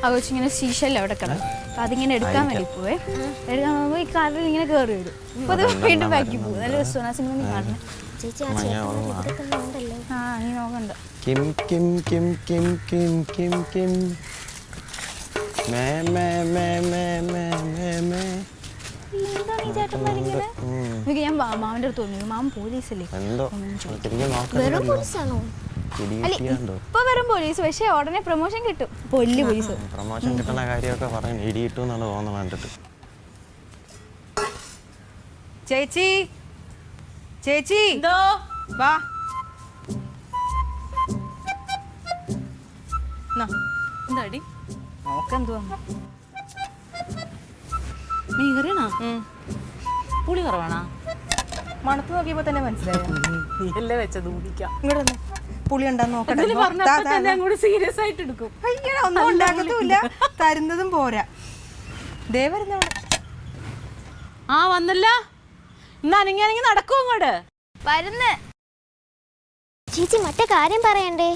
ആ കൊച്ചിങ്ങനെ ശീശല്ല അവിടെ കിടക്കും. അപ്പം അതിങ്ങനെ എടുക്കാൻ വേണ്ടി പോവേ. എടുക്കാൻ പോകുമ്പോൾ ഈ കാറിൽ ഇങ്ങനെ കയറി വരും. അപ്പോൾ അത് വീണ്ടും ബാക്കി പോകും. നല്ല രസമാണ് ആ സിനിമ നീ കാണണം. ആ നീ നോക്കണ്ട. ഞാൻ മാമന്റെ അടുത്ത് തോന്നി. മാമൻ പോലീസല്ലേ? ഇപ്പൊ വരും പോലീസ്. പക്ഷെ ഉടനെ പ്രൊമോഷൻ കിട്ടും. വലിയ പോലീസ് പ്രൊമോഷൻ കിട്ടുന്ന കാര്യമൊക്കെ പറഞ്ഞു ഇടിയിട്ടു എന്നാണ് തോന്നുന്നത് കണ്ടിട്ട്. ചേച്ചി ചേച്ചി വാ. എന്താടി നോക്കെന്തുവാ മീൻ കറിയാണോ? പുളി കുറവാണോ? മണത്ത് നോക്കിയപ്പോ തന്നെ മനസ്സിലായോ? നീയല്ലേ വെച്ചത് ഊടിക്കാം. ഇങ്ങോട്ട് പുളി ഉണ്ടാന്ന് നോക്കട്ടെ. സീരിയസ് ആയിട്ട് എടുക്കും. അയ്യടാ ഒന്നും ഉണ്ടാക്കത്തുമില്ല. തരുന്നതും പോരാ. ദേ വരുന്നവിടെ. ആ വന്നല്ല. ഇന്ന് അനങ്ങി നടക്കും അങ്ങോട്ട് വരുന്ന്. ചേച്ചി മറ്റേ കാര്യം പറയണ്ടേ?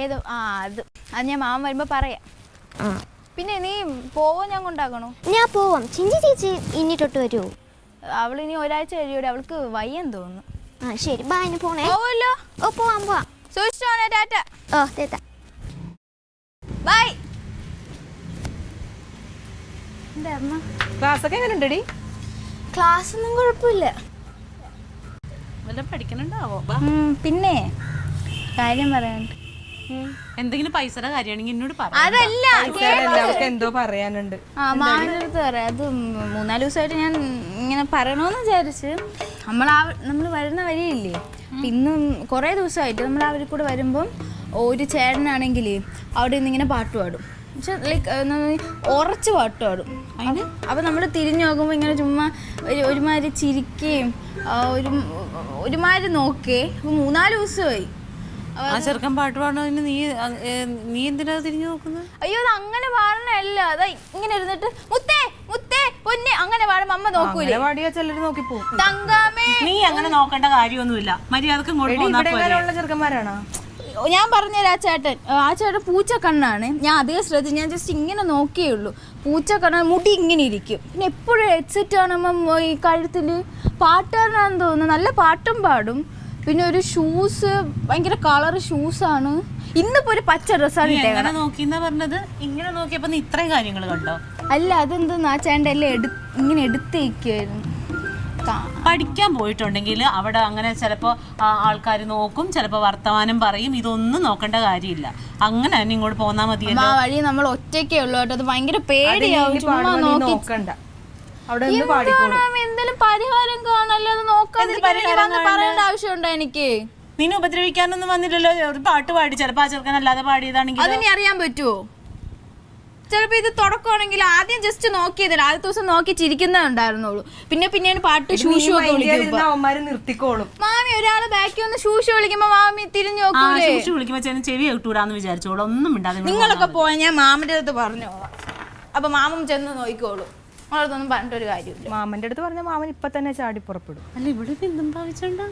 ഏതോ അത് ഞാൻ മാമൻ വരുമ്പോ പറയാം. പിന്നെ നീ പോവോ ഞാൻ കൊണ്ടാക്കണോ? ഞാൻ പോവാം. ചിഞ്ചി ചേച്ചി ഇനി തൊട്ട് വരുമോ? അവളിനി ഒരാഴ്ച കഴിയൂടെ. അവൾക്ക് വയ്യെന്ന് തോന്നുന്നു. ആ ശരി ബാ. ഇനി പോണേ. പോവല്ലോ. ഓ പോവാം പോവാം. സൂക്ഷിച്ചോണേ. ടാറ്റ. ഓ തേത്താ. ബൈ. എന്താ അമ്മ? ക്ലാസ്സൊക്കെ എങ്ങനെ ഉണ്ടടി? ക്ലാസ് ഒന്നും കുഴപ്പമില്ല. വല്ല പഠിക്കണുണ്ടാവോ? പിന്നെ കാര്യം പറയാനുണ്ട്. എന്തെങ്കിലും പൈസയുടെ കാര്യമാണെങ്കിൽ എന്നോട് പറ. അതല്ല എല്ലാവർക്കും എന്തോ പറയാനുണ്ട്. മാമിന്റെ അടുത്ത് പറയാം. അത് 3-4 ദിവസമായിട്ട് ഞാൻ ഇങ്ങനെ പറയണമെന്ന് വിചാരിച്ച്. നമ്മൾ വരുന്ന വഴിയില്ലേ, ഇന്നും കുറേ ദിവസമായിട്ട് നമ്മൾ അവർ കൂടെ വരുമ്പം ഒരു ചേട്ടനാണെങ്കിൽ അവിടെ നിന്ന് ഇങ്ങനെ പാട്ട് പാടും. പക്ഷെ ലൈക്ക് ഉറച്ച് പാട്ട് പാടും. അപ്പം നമ്മൾ തിരിഞ്ഞു നോക്കുമ്പോൾ ഇങ്ങനെ ചുമ്മാ ഒരുമാതിരി ചിരിക്കുകയും ഒരുമാതിരി നോക്കേ. അപ്പം 3-4 ദിവസമായി ആ ചെറുക്കൻ പാട്ട് പാടുന്നതിന് നീ എന്തിനാ തിരിഞ്ഞു നോക്കുന്നത്? അയ്യോ അത് അങ്ങനെ പാടണല്ല. അതാ ഇങ്ങനെ ഇരുന്നിട്ട് മുത്തേ മുത്തേ പൊന്നെ അങ്ങനെ പാടുമ്പോ അമ്മ നോക്കൂലേ? പാടിയാ ചിലർ നോക്കിപ്പോവും. തങ്കാമേ നീ അങ്ങനെ നോക്കേണ്ട കാര്യമൊന്നുമില്ല. മര്യാദക്ക് ഇവിടെ ചെറുക്കന്മാരാണോ? ഞാൻ പറഞ്ഞുതരാം. ആ ചേട്ടൻ പൂച്ച കണ്ണാണ്. ഞാൻ അധികം ശ്രദ്ധിച്ചു. ഞാൻ ജസ്റ്റ് ഇങ്ങനെ നോക്കിയേ ഉള്ളൂ. പൂച്ച കണ്ണാണ്. മുടി ഇങ്ങനെ ഇരിക്കും. പിന്നെ എപ്പോഴും ഹെഡ്സെറ്റ് ആണുമ്പോ ഈ കഴുത്തില്. പാട്ടുകാരനാണെന്ന് തോന്നുന്നു. നല്ല പാട്ടും പാടും. പിന്നെ ഒരു ഷൂസ് ഭയങ്കര കളർ ഷൂസാണ്. ഇന്നിപ്പോ ഒരു പച്ച ഡ്രസ്സാണ് ഇട്ടേക്കുന്നത്. നോക്കിന്നാ പറഞ്ഞത്. ഇങ്ങനെ നോക്കിയപ്പോ നീ ഇത്രയും കാര്യങ്ങൾ കണ്ടോ? അല്ല അതെന്തെന്ന് ആ ചേട്ടൻ എല്ലാം ഇങ്ങനെ എടുത്തേക്കായിരുന്നു. പഠിക്കാൻ പോയിട്ടുണ്ടെങ്കിൽ അവിടെ അങ്ങനെ ചിലപ്പോ ആൾക്കാർ നോക്കും, ചിലപ്പോ വർത്തമാനം പറയും. ഇതൊന്നും നോക്കേണ്ട കാര്യമില്ല. അങ്ങനെ തന്നെ ഇങ്ങോട്ട് പോന്നാ മതിയല്ലോ. ആ വഴി നമ്മൾ ഒറ്റയ്ക്കേ ഉള്ളൂ കേട്ടോ. അത് ഭയങ്കര പേടിയാവും. ചുമ്മാ നോക്കണ്ട. എന്തെങ്കിലും പരിഹാരം കാണല്ലോ. അത് നോക്കാൻ പറയേണ്ട ആവശ്യമുണ്ടോ എനിക്ക്? നിന്നെ ഉപദ്രവിക്കാനൊന്നും വന്നില്ലല്ലോ. ഒരു പാട്ട് പാടി ചിലപ്പോ ആ ചെറുക്കൻ അല്ലാതെ പാടിയതാണെങ്കിൽ അതിനി അറിയാൻ പറ്റുമോ? ചിലപ്പോ ഇത് തുടക്കമാണെങ്കിൽ ആദ്യം ജസ്റ്റ് നോക്കിയതല്ല. ആദ്യത്തെ ദിവസം നോക്കി ചിരിക്കുന്നുണ്ടായിരുന്നുള്ളൂ. പിന്നെയാണ് പാട്ട് ഷൂഷു നിർത്തിക്കോളും. മാമി ഒരാള് ബാക്കി വന്ന് ഷൂഷു വിളിക്കുമ്പോ മാമി തിരിഞ്ഞു നോക്കൂലേ? ഷൂഷു വിളിക്കുമ്പോ ചെവി കേട്ടൂടാന്ന് വിചാരിച്ചോളൂ. ഒന്നും മിണ്ടാതെ നിങ്ങളൊക്കെ പോയാൽ ഞാൻ മാമന്റെ അടുത്ത് പറഞ്ഞോളാം. അപ്പൊ മാമൻ ചെന്ന് നോക്കിക്കോളൂ. അതൊന്നും പറഞ്ഞിട്ടൊരു കാര്യമില്ല. മാമന്റെ അടുത്ത് പറഞ്ഞ മാമൻ ഇപ്പൊ തന്നെ ചാടി പുറപ്പെടും. അല്ല ഇവിടെ എന്തും ഭാവിച്ചോണ്ടാ?